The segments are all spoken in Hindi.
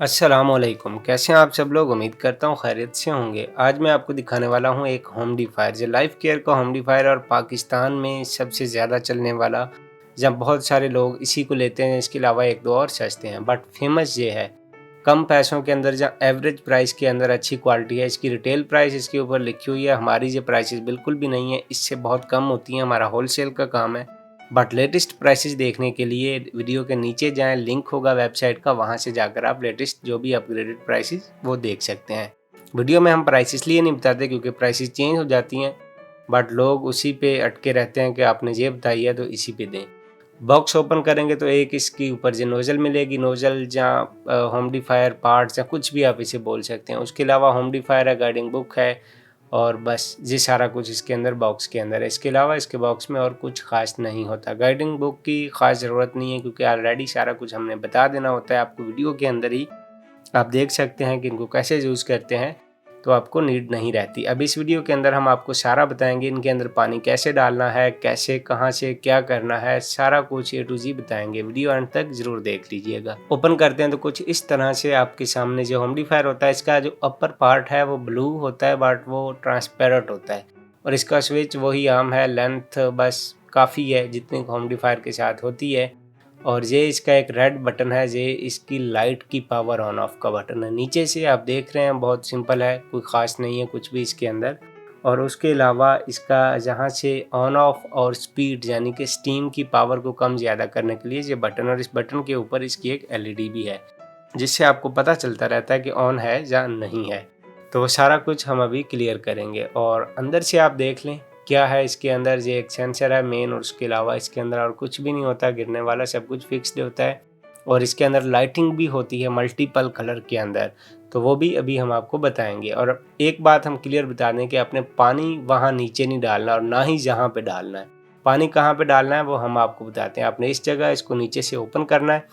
अस्सलामुअलैकुम, कैसे हैं आप सब लोग। उम्मीद करता हूँ खैरियत से होंगे। आज मैं आपको दिखाने वाला हूँ एक होमडिफायर, जो लाइफ केयर का होमडिफायर और पाकिस्तान में सबसे ज़्यादा चलने वाला, जब बहुत सारे लोग इसी को लेते हैं। इसके अलावा एक दो और सस्ते हैं, बट फेमस ये है कम पैसों के अंदर, जहाँ एवरेज प्राइस के अंदर अच्छी क्वालिटी है। इसकी रिटेल प्राइस इसके ऊपर लिखी हुई है। हमारी जो प्राइसेस बिल्कुल भी नहीं है, इससे बहुत कम होती हैं। हमारा होलसेल का काम है। बट लेटेस्ट प्राइसेस देखने के लिए वीडियो के नीचे जाएं, लिंक होगा वेबसाइट का, वहां से जाकर आप लेटेस्ट जो भी अपग्रेडेड प्राइसेस वो देख सकते हैं। वीडियो में हम प्राइस इसलिए नहीं बताते क्योंकि प्राइसेस चेंज हो जाती हैं, बट लोग उसी पे अटके रहते हैं कि आपने ये बताई है तो इसी पे दें। बॉक्स ओपन करेंगे तो एक इसके ऊपर जो नोज़ल मिलेगी, नोज़ल जहाँ होमडिफायर पार्ट्स या कुछ भी आप इसे बोल सकते हैं। उसके अलावा होमडिफायर है, गाइडिंग बुक है, और बस ये सारा कुछ इसके अंदर बॉक्स के अंदर है। इसके अलावा इसके बॉक्स में और कुछ ख़ास नहीं होता। गाइडिंग बुक की ख़ास ज़रूरत नहीं है क्योंकि ऑलरेडी सारा कुछ हमने बता देना होता है आपको वीडियो के अंदर ही। आप देख सकते हैं कि इनको कैसे यूज़ करते हैं, तो आपको नीड नहीं रहती। अब इस वीडियो के अंदर हम आपको सारा बताएंगे, इनके अंदर पानी कैसे डालना है, कैसे कहाँ से क्या करना है, सारा कुछ A to Z बताएंगे। वीडियो अंत तक ज़रूर देख लीजिएगा। ओपन करते हैं तो कुछ इस तरह से आपके सामने जो होमडिफायर होता है, इसका जो अपर पार्ट है वो ब्लू होता है, बट वो ट्रांसपेरेंट होता है। और इसका स्विच वही आम है, लेंथ बस काफ़ी है जितनी होमडिफायर के साथ होती है। और ये इसका एक रेड बटन है, ये इसकी लाइट की पावर ऑन ऑफ का बटन है। नीचे से आप देख रहे हैं बहुत सिंपल है, कोई ख़ास नहीं है कुछ भी इसके अंदर। और उसके अलावा इसका जहाँ से ऑन ऑफ और स्पीड यानी कि स्टीम की पावर को कम ज़्यादा करने के लिए ये बटन, और इस बटन के ऊपर इसकी एक LED भी है जिससे आपको पता चलता रहता है कि ऑन है या नहीं है। तो वो सारा कुछ हम अभी क्लियर करेंगे। और अंदर से आप देख लें क्या है इसके अंदर। ये एक सेंसर है मेन, और उसके अलावा इसके अंदर और कुछ भी नहीं होता, गिरने वाला सब कुछ फिक्स्ड होता है। और इसके अंदर लाइटिंग भी होती है मल्टीपल कलर के अंदर, तो वो भी अभी हम आपको बताएंगे। और एक बात हम क्लियर बता दें कि आपने पानी वहाँ नीचे नहीं डालना और ना ही जहाँ पे डालना है। पानी कहाँ पे डालना है वो हम आपको बताते हैं। आपने इस जगह इसको नीचे से ओपन करना है।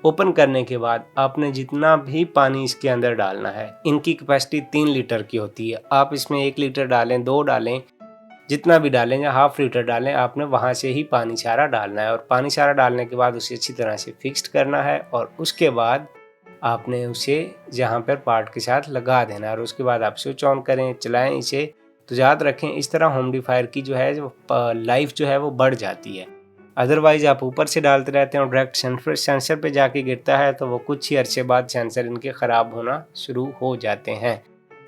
ओपन करने के बाद आपने जितना भी पानी इसके अंदर डालना है, इनकी कैपेसिटी 3 लीटर की होती है। आप इसमें 1 लीटर डालें, 2 डालें, जितना भी डालें या हाफ लीटर डालें, आपने वहाँ से ही पानी सारा डालना है। और पानी सारा डालने के बाद उसे अच्छी तरह से फिक्स्ड करना है, और उसके बाद आपने उसे जहाँ पर पार्ट के साथ लगा देना है। और उसके बाद आप स्विच ऑन करें, चलाएं इसे। तो याद रखें, इस तरह होमडिफायर की जो है लाइफ जो है वो बढ़ जाती है। अदरवाइज आप ऊपर से डालते रहते हैं और डायरेक्ट सेंसर पे जाके गिरता है, तो वो कुछ ही अरसे बाद सेंसर इनके ख़राब होना शुरू हो जाते हैं।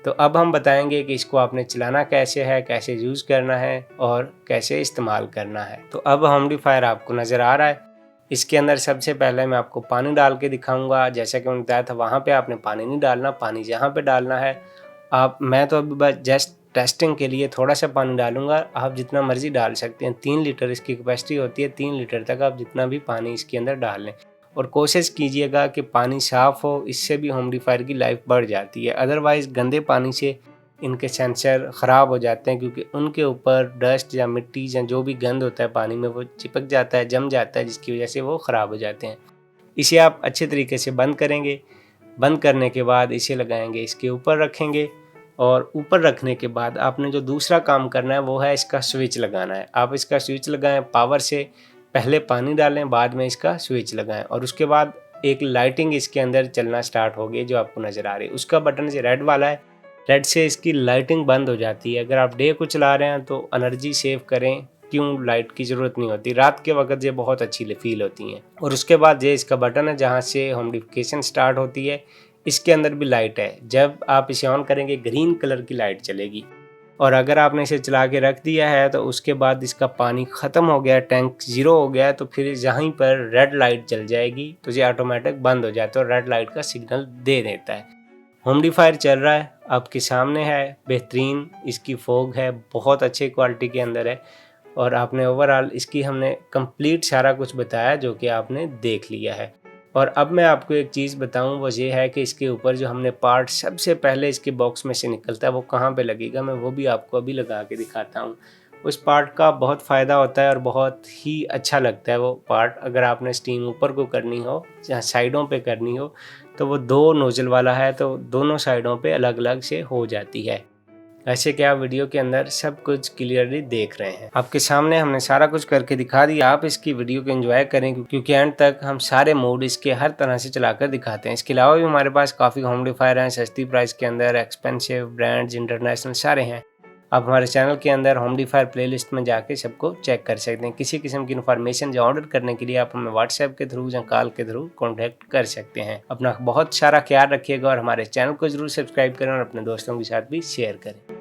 तो अब हम बताएंगे कि इसको आपने चलाना कैसे है, कैसे यूज़ करना है और कैसे इस्तेमाल करना है। तो अब होमडिफायर आपको नज़र आ रहा है। इसके अंदर सबसे पहले मैं आपको पानी डाल के दिखाऊंगा। जैसा कि मैंने बताया था, वहाँ पे आपने पानी नहीं डालना, पानी जहाँ पे डालना है मैं तो अभी बस जस्ट टेस्टिंग के लिए थोड़ा सा पानी डालूंगा। आप जितना मर्ज़ी डाल सकते हैं। 3 लीटर इसकी कैपेसिटी होती है, 3 लीटर तक आप जितना भी पानी इसके अंदर डाल लें। और कोशिश कीजिएगा कि पानी साफ़ हो, इससे भी होमडिफायर की लाइफ बढ़ जाती है। अदरवाइज़ गंदे पानी से इनके सेंसर ख़राब हो जाते हैं, क्योंकि उनके ऊपर डस्ट या मिट्टी या जो भी गंद होता है पानी में वो चिपक जाता है, जम जाता है, जिसकी वजह से वो ख़राब हो जाते हैं। इसे आप अच्छे तरीके से बंद करेंगे। बंद करने के बाद इसे लगाएंगे, इसके ऊपर रखेंगे। और ऊपर रखने के बाद आपने जो दूसरा काम करना है वो है इसका स्विच लगाना है। आप इसका स्विच लगाएं पावर से, पहले पानी डालें, बाद में इसका स्विच लगाएं, और उसके बाद एक लाइटिंग इसके अंदर चलना स्टार्ट होगी जो आपको नज़र आ रही है। उसका बटन जो रेड वाला है, रेड से इसकी लाइटिंग बंद हो जाती है। अगर आप डे को चला रहे हैं तो एनर्जी सेव करें, क्यों लाइट की ज़रूरत नहीं होती। रात के वक्त ये बहुत अच्छी फील होती हैं। और उसके बाद ये इसका बटन है जहाँ से होमडिफिकेशन स्टार्ट होती है। इसके अंदर भी लाइट है, जब आप इसे ऑन करेंगे ग्रीन कलर की लाइट चलेगी। और अगर आपने इसे चला के रख दिया है तो उसके बाद इसका पानी ख़त्म हो गया, टैंक ज़ीरो हो गया, तो फिर जहीं पर रेड लाइट जल जाएगी तो ये ऑटोमेटिक बंद हो जाता है और रेड लाइट का सिग्नल दे देता है। होमडिफायर चल रहा है, आपके सामने है, बेहतरीन इसकी फोग है, बहुत अच्छे क्वालिटी के अंदर है। और आपने ओवरऑल इसकी हमने कंप्लीट सारा कुछ बताया जो कि आपने देख लिया है। और अब मैं आपको एक चीज़ बताऊं, वो ये है कि इसके ऊपर जो हमने पार्ट सबसे पहले इसके बॉक्स में से निकलता है वो कहाँ पे लगेगा, मैं वो भी आपको अभी लगा के दिखाता हूँ। उस पार्ट का बहुत फ़ायदा होता है और बहुत ही अच्छा लगता है वो पार्ट। अगर आपने स्टीम ऊपर को करनी हो या साइडों पे करनी हो, तो वो 2 नोज़ल वाला है, तो दोनों साइडों पे अलग अलग से हो जाती है। ऐसे कि आप वीडियो के अंदर सब कुछ क्लियरली देख रहे हैं। आपके सामने हमने सारा कुछ करके दिखा दिया। आप इसकी वीडियो को एंजॉय करें क्योंकि एंड तक हम सारे मोड इसके हर तरह से चलाकर दिखाते हैं। इसके अलावा भी हमारे पास काफ़ी होम एम्पलीफायर हैं सस्ती प्राइस के अंदर, एक्सपेंसिव, ब्रांड्स, इंटरनेशनल सारे हैं। आप हमारे चैनल के अंदर होम एम्पलीफायर प्लेलिस्ट में जाके सबको चेक कर सकते हैं। किसी किस्म की इन्फॉर्मेशन या ऑर्डर करने के लिए आप हमें व्हाट्सएप के थ्रू या कॉल के थ्रू कॉन्टैक्ट कर सकते हैं। अपना बहुत सारा ख्याल रखिएगा और हमारे चैनल को जरूर सब्सक्राइब करें और अपने दोस्तों के साथ भी शेयर करें।